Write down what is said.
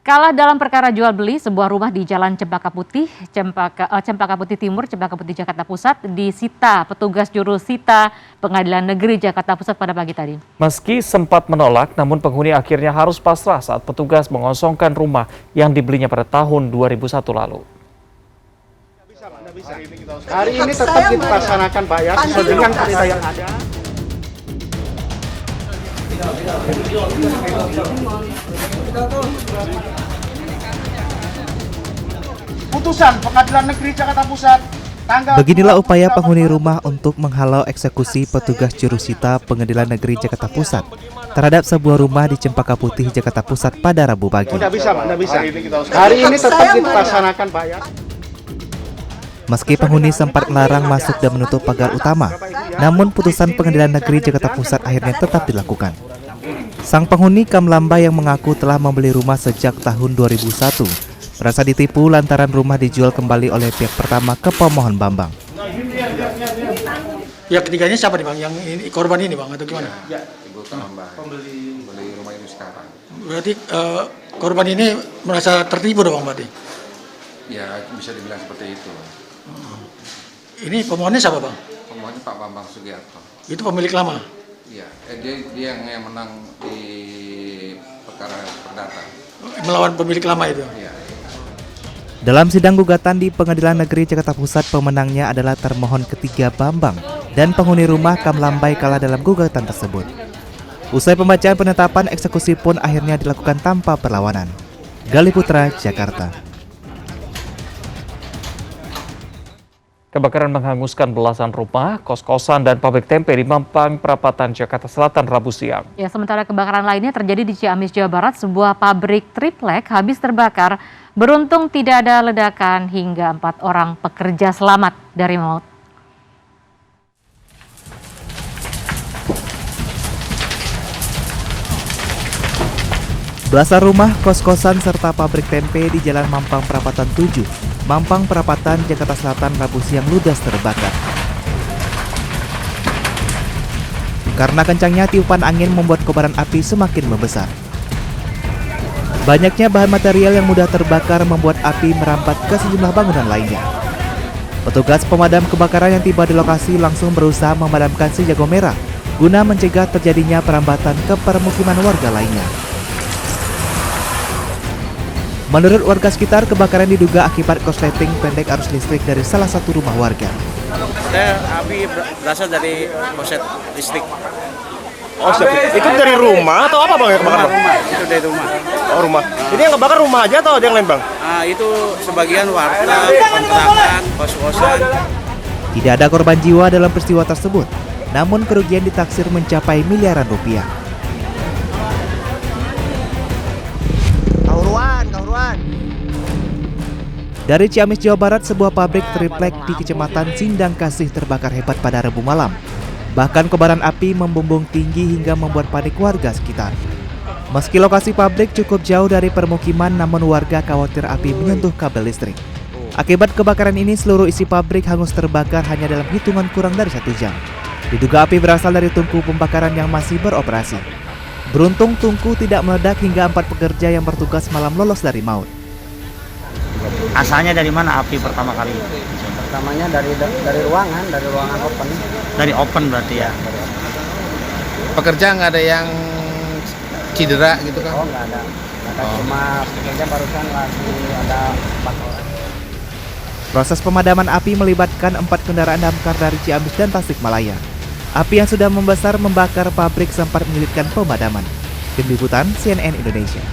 Kalah dalam perkara jual beli sebuah rumah di Jalan Cempaka Putih, Cempaka Putih Timur, Cempaka Putih, Jakarta Pusat disita petugas jurusita Pengadilan Negeri Jakarta Pusat pada pagi tadi. Meski sempat menolak, namun penghuni akhirnya harus pasrah saat petugas mengosongkan rumah yang dibelinya pada tahun 2001 lalu. Hari ini tetap kita laksanakan bayar sesuai dengan perintah yang ada. Putusan Pengadilan Negeri Jakarta Pusat tanggal. Beginilah upaya penghuni rumah untuk menghalau eksekusi petugas jurusita Pengadilan Negeri Jakarta Pusat terhadap sebuah rumah di Cempaka Putih, Jakarta Pusat pada Rabu pagi. Tidak bisa, Pak, tidak bisa. Hari ini tetap kita laksanakan bayar. Meski penghuni sempat melarang masuk dan menutup pagar utama, namun putusan Pengadilan Negeri Jakarta Pusat akhirnya tetap dilakukan. Sang penghuni Kamlamba yang mengaku telah membeli rumah sejak tahun 2001, merasa ditipu lantaran rumah dijual kembali oleh pihak pertama ke pemohon Bambang. Ya ketiganya siapa nih Bang? Yang ini, korban ini Bang atau gimana? Ya, Ibu Kamlamba pembeli rumah ini sekarang. Berarti korban ini merasa tertipu dong Bang berarti? Ya, bisa dibilang seperti itu. Ini pemohonnya siapa Bang? Pemohonnya Pak Bambang Sugiarto. Itu pemilik lama? Iya, dia yang menang di perkara perdata. Melawan pemilik lama itu? Iya. Dalam sidang gugatan di Pengadilan Negeri Jakarta Pusat, pemenangnya adalah termohon ketiga Bambang dan penghuni rumah Kamlambai kalah dalam gugatan tersebut. Usai pembacaan penetapan, eksekusi pun akhirnya dilakukan tanpa perlawanan. Gali Putra, Jakarta. Kebakaran menghanguskan belasan rumah, kos-kosan, dan pabrik tempe di Mampang, Perapatan, Jakarta Selatan, Rabu siang. Ya, sementara kebakaran lainnya terjadi di Ciamis, Jawa Barat. Sebuah pabrik triplek habis terbakar. Beruntung tidak ada ledakan hingga 4 orang pekerja selamat dari maut. Belasan rumah, kos-kosan, serta pabrik tempe di Jalan Mampang Perapatan 7, Mampang Perapatan, Jakarta Selatan, Rabu siang ludes terbakar. Karena kencangnya tiupan angin membuat kobaran api semakin membesar. Banyaknya bahan material yang mudah terbakar membuat api merambat ke sejumlah bangunan lainnya. Petugas pemadam kebakaran yang tiba di lokasi langsung berusaha memadamkan si jago merah guna mencegah terjadinya perambatan ke permukiman warga lainnya. Menurut warga sekitar, kebakaran diduga akibat korsleting pendek arus listrik dari salah satu rumah warga. Api berasal dari korslet listrik. Oh, itu dari rumah atau apa Bang yang kebakar? Rumah, itu dari rumah. Oh, rumah. Ini yang kebakar rumah aja atau ada yang lain Bang? Itu sebagian warga, kontrakan, kos-kosan. Tidak ada korban jiwa dalam peristiwa tersebut, namun kerugian ditaksir mencapai miliaran rupiah. Dari Ciamis, Jawa Barat, sebuah pabrik triplek di Kecamatan Sindang Kasih terbakar hebat pada Rabu malam. Bahkan kobaran api membumbung tinggi hingga membuat panik warga sekitar. Meski lokasi pabrik cukup jauh dari permukiman, namun warga khawatir api menyentuh kabel listrik. Akibat kebakaran ini, seluruh isi pabrik hangus terbakar hanya dalam hitungan kurang dari 1 jam. Diduga api berasal dari tungku pembakaran yang masih beroperasi. Beruntung tungku tidak meledak hingga 4 pekerja yang bertugas malam lolos dari maut. Asalnya dari mana api pertama kali? Pertamanya dari ruangan open. Dari open berarti ya. Pekerja nggak ada yang cedera gitu kan? Oh, nggak ada. Cuma pekerja barusan lagi ada 4 orang. Proses pemadaman api melibatkan 4 kendaraan damkar dari Ciamis dan Tasikmalaya. Api yang sudah membesar membakar pabrik sempat menyulitkan pemadaman. Tim Liputan CNN Indonesia.